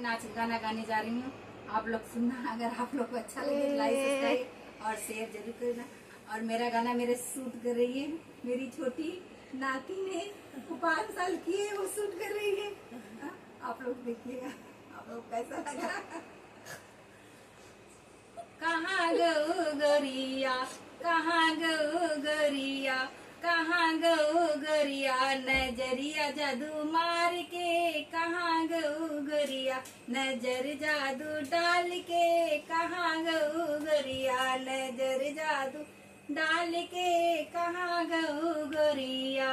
नाच गाना गाने जा रही हूँ। आप लोग सुनना, अगर आप लोग को अच्छा लगे लाइक सब्सक्राइब और शेयर जरूर करना। और मेरा गाना मेरे शूट कर रही है मेरी छोटी नाती ने, वो 5 साल की है, वो शूट कर रही है। आप लोग देखिएगा, आप लोग कैसा लगा। कहाँ गो गोरिया, कहाँ गो गोरिया, कहाँ गो गोरिया, नजरिया जादू मार के, कहाँ गो गोरिया, नजर जादू डाल के, कहाँ गो गोरिया, नजर जादू डाल के, कहाँ गो गोरिया,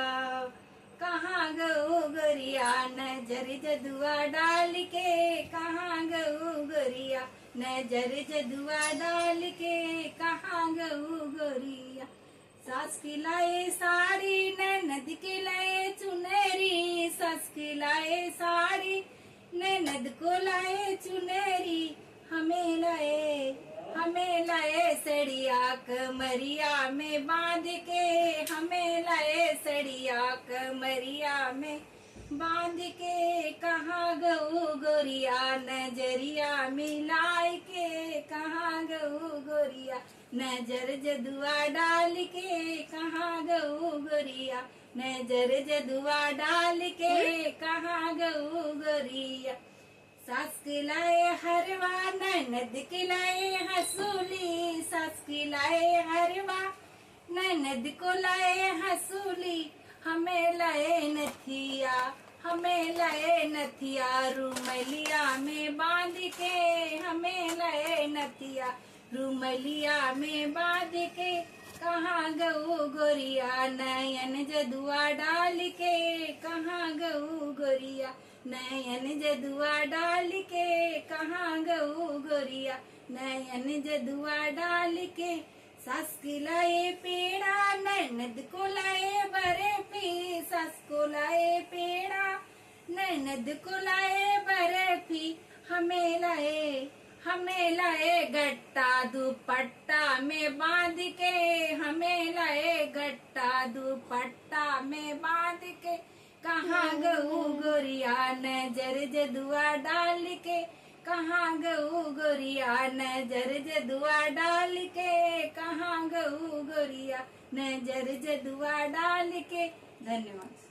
कहाँ गो गोरिया, नजर जदुआ डाल के, कहाँ गो गोरिया, नजर जदुआ डाल के, कहाँ गो गोरिया। सास की लाए साड़ी, ननद की लाए चुनरी, सास की लाए साड़ी, ननद को लाए चुनरी, हमें लाए सड़िया कमरिया में बांध के, हमें लाए सड़िया कमरिया में बांध के, कहाँ गऊ गोरिया, नजरिया मिलाए के, कहाँ गऊ गोरिया, नजर जदुआ डाल के, कहाँ गऊ गोरिया, नजर जदुआ डाल के, कहाँ गऊ गोरिया। सास खिलाए हरवा, ननद खिलाए हसूली, सास खिलाए हरवा, ननद को लाए हसूली, हमें लाए नथिया, हमें लाए नथिया, रुमलिया में बांध के, हमें लाए नथिया, रुमलिया में बांध के, कहाँ गऊ गोरिया, नयन जदुआ डाल के, कहाँ गऊ गोरिया, नयन जदुआ डाल के, कहाँ गऊ गोरिया, नयन जदुआ डाल के। सास को लाए पेड़ा, ननद को लाए बर्फी, सास को लाए पेड़ा, ननद को लाए बर्फी, हमें लाए गट्टा दुपट्टा में बांध के, हमें लाए गट्टा दुपट्टा में बांध के, कहाँ गऊ गोरिया, नजर जदुआ डाल के, कहाँ गऊ गोरिया, नजर जदुआ डाल के, कहाँ गऊ गोरिया, नजर जदुआ डाल के। धन्यवाद।